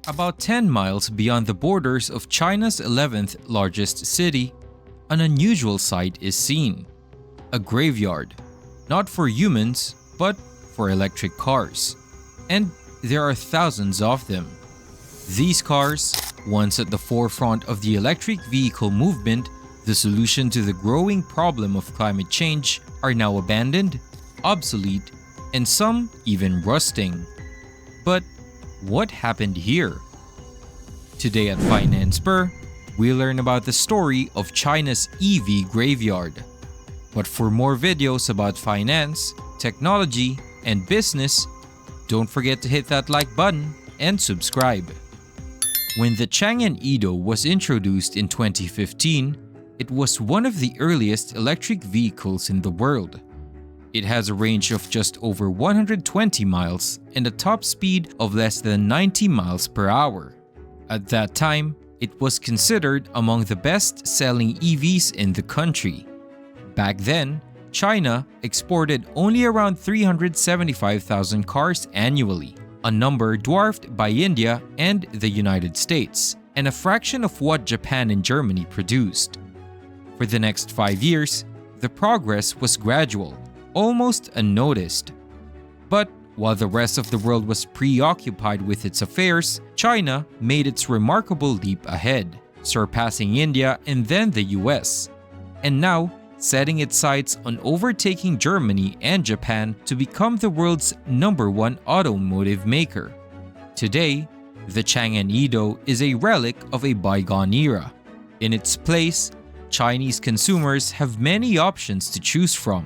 About 10 miles beyond the borders of China's 11th largest city, an unusual sight is seen. A graveyard, not for humans, but for electric cars. And there are thousands of them. These cars, once at the forefront of the electric vehicle movement, the solution to the growing problem of climate change, are now abandoned, obsolete, and some even rusting. But what happened here? Today at Finance Spur, we learn about the story of China's EV graveyard. But for more videos about finance, technology, and business, don't forget to hit that like button and subscribe. When the Chang'an Edo was introduced in 2015, it was one of the earliest electric vehicles in the world. It has a range of just over 120 miles and a top speed of less than 90 miles per hour. At that time, it was considered among the best-selling EVs in the country. Back then, China exported only around 375,000 cars annually, a number dwarfed by India and the United States, and a fraction of what Japan and Germany produced. For the next 5 years, the progress was gradual, almost unnoticed. But while the rest of the world was preoccupied with its affairs, China made its remarkable leap ahead, surpassing India and then the US, and now setting its sights on overtaking Germany and Japan to become the world's #1 automotive maker. Today, the Chang'an Edo is a relic of a bygone era. In its place, Chinese consumers have many options to choose from.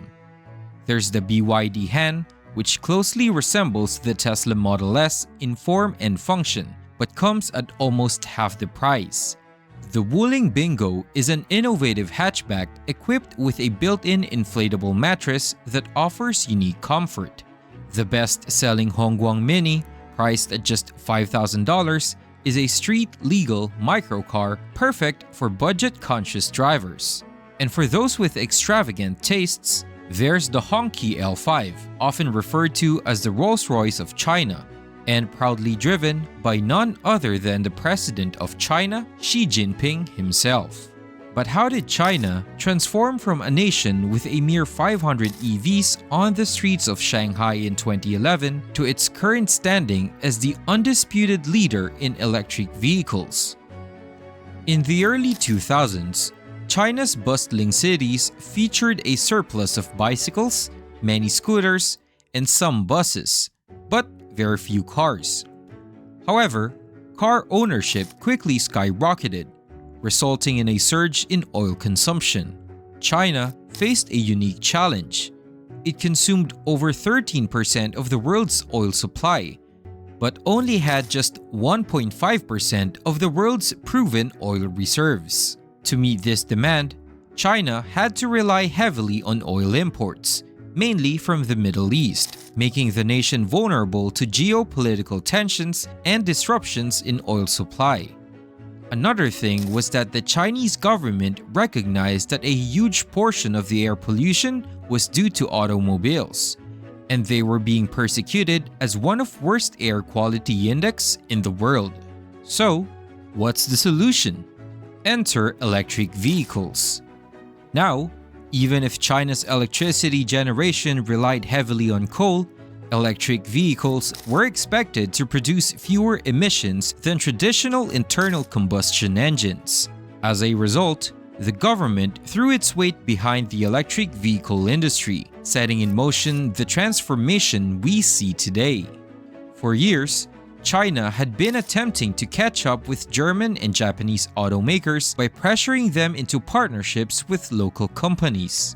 There's the BYD Han, which closely resembles the Tesla Model S in form and function, but comes at almost half the price. The Wuling Bingo is an innovative hatchback equipped with a built-in inflatable mattress that offers unique comfort. The best-selling Hongguang Mini, priced at just $5,000, is a street-legal microcar perfect for budget-conscious drivers. And for those with extravagant tastes, there's the Hongqi L5, often referred to as the Rolls-Royce of China, and proudly driven by none other than the President of China, Xi Jinping himself. But how did China transform from a nation with a mere 500 EVs on the streets of Shanghai in 2011 to its current standing as the undisputed leader in electric vehicles? In the early 2000s, China's bustling cities featured a surplus of bicycles, many scooters, and some buses, but very few cars. However, car ownership quickly skyrocketed, resulting in a surge in oil consumption. China faced a unique challenge. It consumed over 13% of the world's oil supply, but only had just 1.5% of the world's proven oil reserves. To meet this demand, China had to rely heavily on oil imports, mainly from the Middle East, making the nation vulnerable to geopolitical tensions and disruptions in oil supply. Another thing was that the Chinese government recognized that a huge portion of the air pollution was due to automobiles, and they were being persecuted as one of worst air quality index in the world. So, what's the solution? Enter electric vehicles. Now, even if China's electricity generation relied heavily on coal, electric vehicles were expected to produce fewer emissions than traditional internal combustion engines. As a result, the government threw its weight behind the electric vehicle industry, setting in motion the transformation we see today. For years, China had been attempting to catch up with German and Japanese automakers by pressuring them into partnerships with local companies.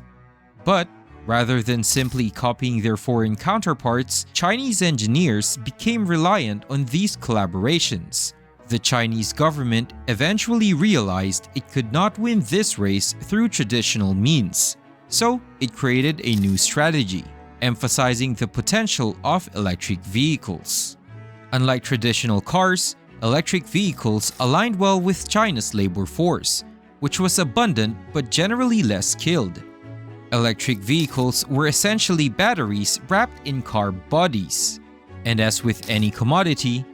But rather than simply copying their foreign counterparts, Chinese engineers became reliant on these collaborations. The Chinese government eventually realized it could not win this race through traditional means, so it created a new strategy, emphasizing the potential of electric vehicles. Unlike traditional cars, electric vehicles aligned well with China's labor force, which was abundant but generally less skilled. Electric vehicles were essentially batteries wrapped in car bodies. And as with any commodity,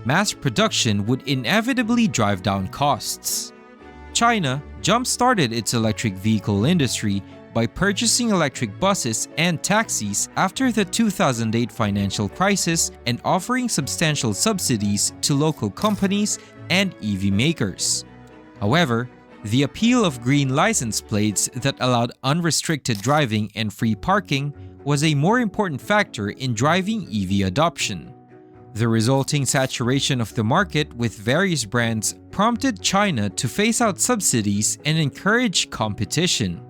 mass production would inevitably drive down costs. China jump-started its electric vehicle industry by purchasing electric buses and taxis after the 2008 financial crisis and offering substantial subsidies to local companies and EV makers. However, the appeal of green license plates that allowed unrestricted driving and free parking was a more important factor in driving EV adoption. The resulting saturation of the market with various brands prompted China to phase out subsidies and encourage competition.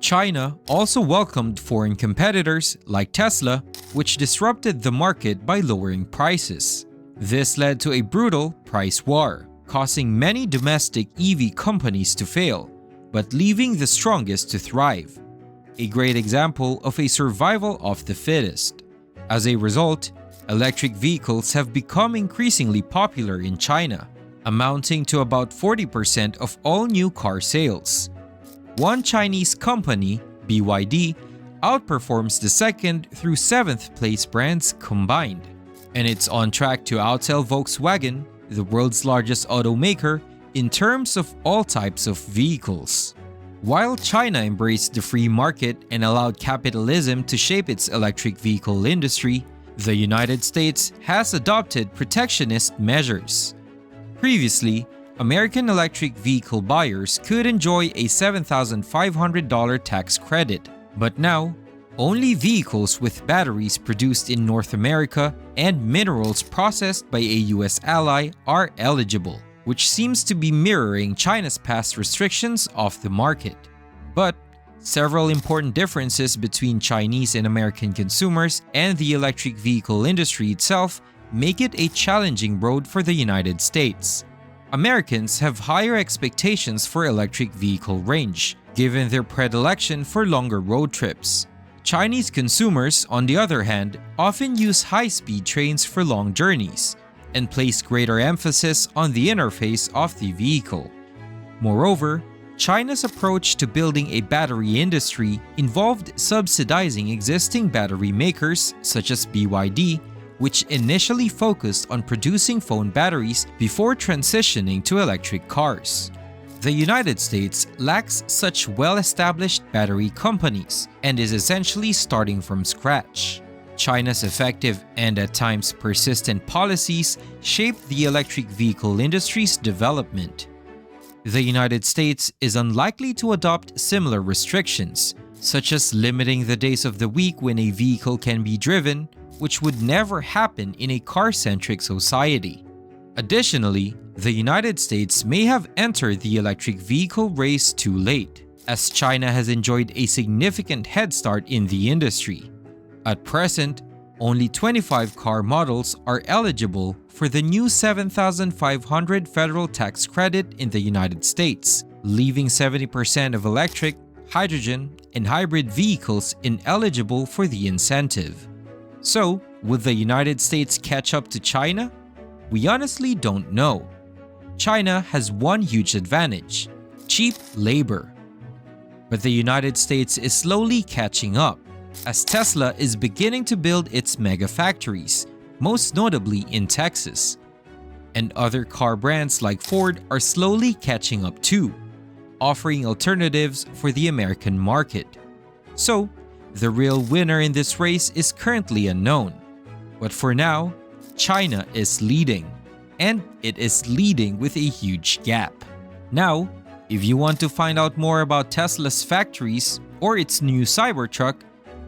China also welcomed foreign competitors like Tesla, which disrupted the market by lowering prices. This led to a brutal price war, causing many domestic EV companies to fail, but leaving the strongest to thrive. A great example of a survival of the fittest. As a result, electric vehicles have become increasingly popular in China, amounting to about 40% of all new car sales. One Chinese company, BYD, outperforms the second through 7th place brands combined, and it's on track to outsell Volkswagen, the world's largest automaker, in terms of all types of vehicles. While China embraced the free market and allowed capitalism to shape its electric vehicle industry, the United States has adopted protectionist measures. Previously, American electric vehicle buyers could enjoy a $7,500 tax credit, but now, only vehicles with batteries produced in North America and minerals processed by a US ally are eligible, which seems to be mirroring China's past restrictions of the market. But several important differences between Chinese and American consumers and the electric vehicle industry itself make it a challenging road for the United States. Americans have higher expectations for electric vehicle range, given their predilection for longer road trips. Chinese consumers, on the other hand, often use high-speed trains for long journeys and place greater emphasis on the interface of the vehicle. Moreover, China's approach to building a battery industry involved subsidizing existing battery makers such as BYD, which initially focused on producing phone batteries before transitioning to electric cars. The United States lacks such well-established battery companies and is essentially starting from scratch. China's effective and at times persistent policies shaped the electric vehicle industry's development. The United States is unlikely to adopt similar restrictions, such as limiting the days of the week when a vehicle can be driven, which would never happen in a car-centric society. Additionally, the United States may have entered the electric vehicle race too late, as China has enjoyed a significant head start in the industry. At present, only 25 car models are eligible for the new $7,500 federal tax credit in the United States, leaving 70% of electric, hydrogen, and hybrid vehicles ineligible for the incentive. So, would the United States catch up to China? We honestly don't know. China has one huge advantage: cheap labor. But the United States is slowly catching up, as Tesla is beginning to build its mega factories, most notably in Texas. And other car brands like Ford are slowly catching up too, offering alternatives for the American market. So, the real winner in this race is currently unknown. But for now, China is leading, and it is leading with a huge gap. Now, if you want to find out more about Tesla's factories or its new Cybertruck,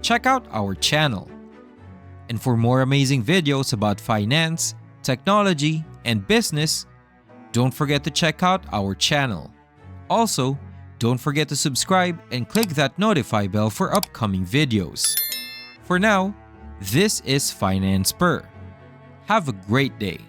check out our channel. And for more amazing videos about finance, technology, and business, don't forget to check out our channel. Also, don't forget to subscribe and click that notify bell for upcoming videos. For now, this is Finance Spur. Have a great day.